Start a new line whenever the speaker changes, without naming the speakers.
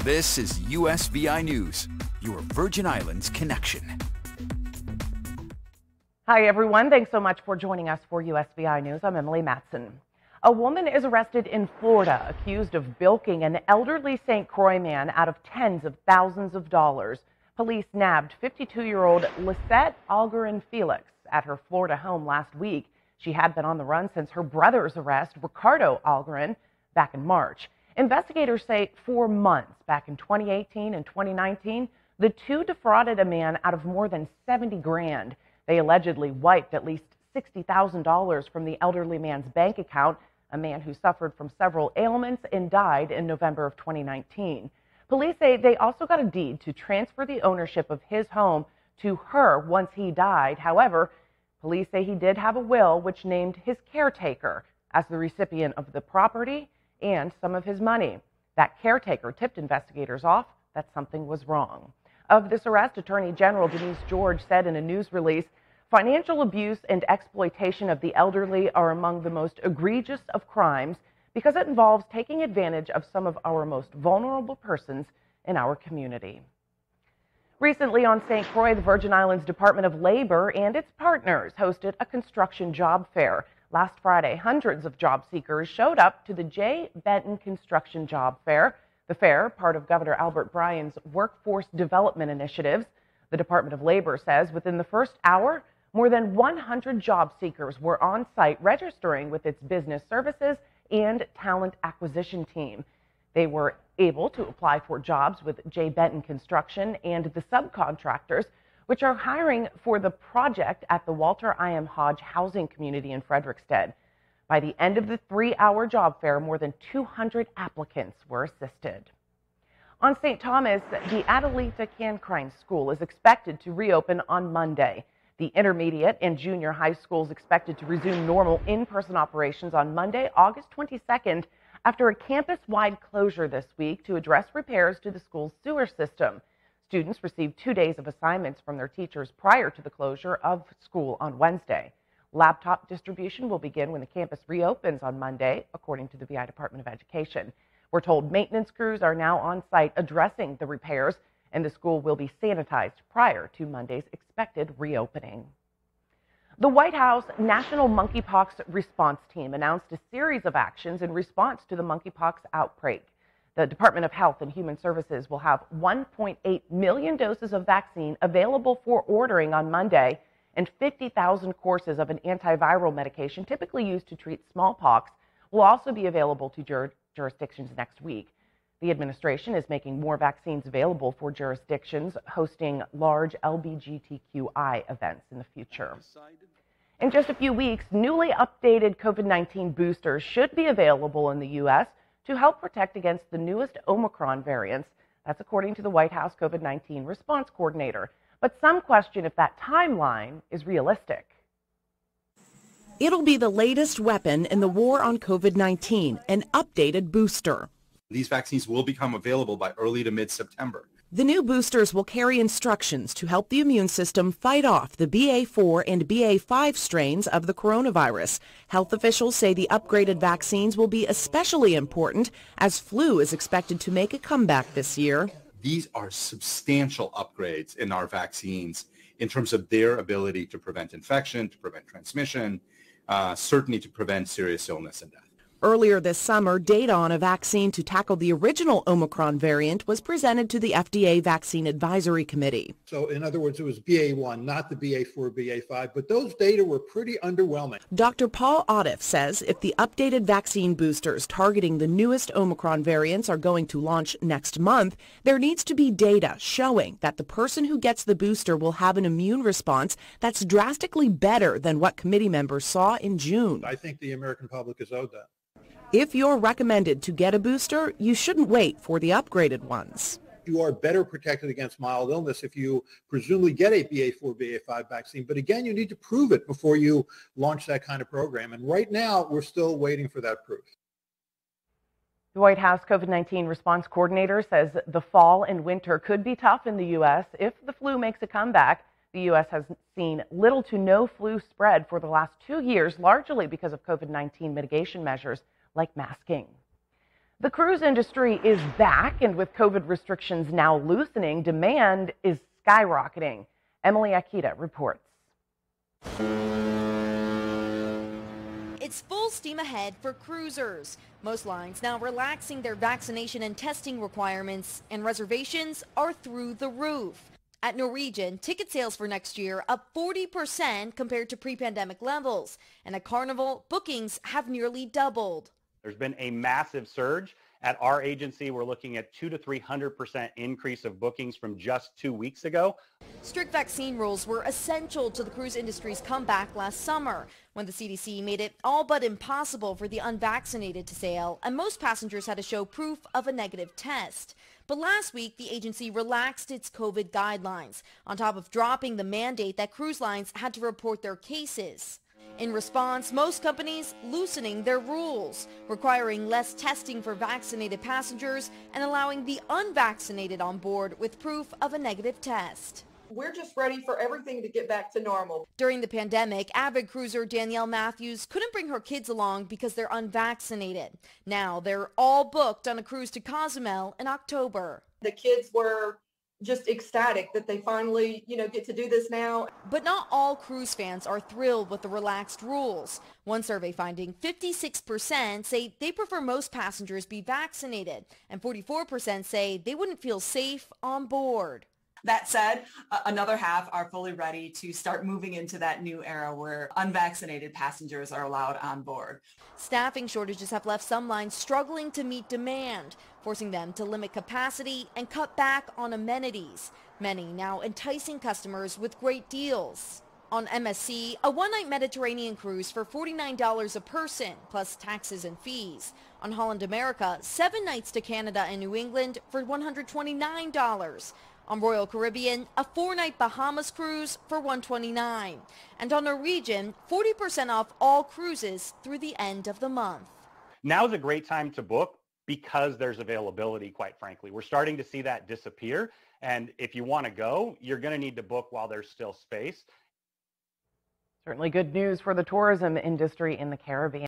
This is USVI News, your Virgin Islands connection.
Hi, everyone. Thanks so much for joining us for USVI News. I'm Emily Matson. A woman is arrested in Florida accused of bilking an elderly St. Croix man out of tens of thousands of dollars. Police nabbed 52-year-old Lisette Algarin Felix at her Florida home last week. She had been on the run since her brother's arrest, Ricardo Algarin, back in March. Investigators say 4 months back in 2018 and 2019, the two defrauded a man out of more than 70 grand. They allegedly wiped at least $60,000 from the elderly man's bank account, a man who suffered from several ailments and died in November of 2019. Police say they also got a deed to transfer the ownership of his home to her once he died. However, police say he did have a will which named his caretaker as the recipient of the property and some of his money. That caretaker tipped investigators off that something was wrong. Of this arrest, Attorney General Denise George said in a news release, "Financial abuse and exploitation of the elderly are among the most egregious of crimes because it involves taking advantage of some of our most vulnerable persons in our community." Recently on St. Croix, the Virgin Islands Department of Labor and its partners hosted a construction job fair. Last Friday, hundreds of job seekers showed up to the J. Benton Construction Job Fair. The fair, part of Governor Albert Bryan's workforce development initiatives. The Department of Labor says within the first hour, more than 100 job seekers were on site registering with its business services and talent acquisition team. They were able to apply for jobs with J. Benton Construction and the subcontractors, which are hiring for the project at the Walter I. M. Hodge housing community in Frederiksted. By the end of the 3-hour job fair, more than 200 applicants were assisted. On St. Thomas, the Adelita Cancrine School is expected to reopen on Monday. The intermediate and junior high schools expected to resume normal in-person operations on Monday, August 22nd, after a campus-wide closure this week to address repairs to the school's sewer system. Students received 2 days of assignments from their teachers prior to the closure of school on Wednesday. Laptop distribution will begin when the campus reopens on Monday, according to the VI Department of Education. We're told maintenance crews are now on site addressing the repairs, and the school will be sanitized prior to Monday's expected reopening. The White House National Monkeypox Response Team announced a series of actions in response to the monkeypox outbreak. The Department of Health and Human Services will have 1.8 million doses of vaccine available for ordering on Monday, and 50,000 courses of an antiviral medication typically used to treat smallpox will also be available to jurisdictions next week. The administration is making more vaccines available for jurisdictions hosting large LGBTQI events in the future. In just a few weeks, newly updated COVID-19 boosters should be available in the U.S. to help protect against the newest Omicron variants. That's according to the White House COVID-19 response coordinator. But some question if that timeline is realistic.
It'll be the latest weapon in the war on COVID-19, an updated booster.
These vaccines will become available by early to mid-September.
The new boosters will carry instructions to help the immune system fight off the BA4 and BA5 strains of the coronavirus. Health officials say the upgraded vaccines will be especially important as flu is expected to make a comeback this year.
These are substantial upgrades in our vaccines in terms of their ability to prevent infection, to prevent transmission, certainly to prevent serious illness and death.
Earlier this summer, data on a vaccine to tackle the original Omicron variant was presented to the FDA Vaccine Advisory Committee.
So in other words, it was BA1, not the BA4, BA5, but those data were pretty underwhelming.
Dr. Paul Otiff says if the updated vaccine boosters targeting the newest Omicron variants are going to launch next month, there needs to be data showing that the person who gets the booster will have an immune response that's drastically better than what committee members saw in June.
I think the American public is owed that.
If you're recommended to get a booster, you shouldn't wait for the upgraded ones.
You are better protected against mild illness if you presumably get a BA4, BA5 vaccine. But again, you need to prove it before you launch that kind of program. And right now, we're still waiting for that proof.
The White House COVID-19 response coordinator says the fall and winter could be tough in the U.S. if the flu makes a comeback. The U.S. has seen little to no flu spread for the last 2 years, largely because of COVID-19 mitigation measures like masking. The cruise industry is back, and with COVID restrictions now loosening, demand is skyrocketing. Emily Akita reports.
It's full steam ahead for cruisers. Most lines now relaxing their vaccination and testing requirements, and reservations are through the roof. At Norwegian, ticket sales for next year up 40% compared to pre-pandemic levels. And at Carnival, bookings have nearly doubled.
There's been a massive surge. At our agency, we're looking at 200 to 300% increase of bookings from just 2 weeks ago.
Strict vaccine rules were essential to the cruise industry's comeback last summer, when the CDC made it all but impossible for the unvaccinated to sail, and most passengers had to show proof of a negative test. But last week, the agency relaxed its COVID guidelines, on top of dropping the mandate that cruise lines had to report their cases. In response, most companies loosening their rules, requiring less testing for vaccinated passengers and allowing the unvaccinated on board with proof of a negative test.
We're just ready for everything to get back to normal.
During the pandemic, avid cruiser Danielle Matthews couldn't bring her kids along because they're unvaccinated. Now they're all booked on a cruise to Cozumel in October.
The kids were just ecstatic that they finally, get to do this now.
But not all cruise fans are thrilled with the relaxed rules. One survey finding 56% say they prefer most passengers be vaccinated, and 44% say they wouldn't feel safe on board.
That said, another half are fully ready to start moving into that new era where unvaccinated passengers are allowed on board.
Staffing shortages have left some lines struggling to meet demand, forcing them to limit capacity and cut back on amenities. Many now enticing customers with great deals. On MSC, a one-night Mediterranean cruise for $49 a person, plus taxes and fees. On Holland America, 7 nights to Canada and New England for $129. On Royal Caribbean, a 4-night Bahamas cruise for $129. And on Norwegian, 40% off all cruises through the end of the month.
Now's a great time to book because there's availability, quite frankly. We're starting to see that disappear. And if you want to go, you're going to need to book while there's still space.
Certainly good news for the tourism industry in the Caribbean.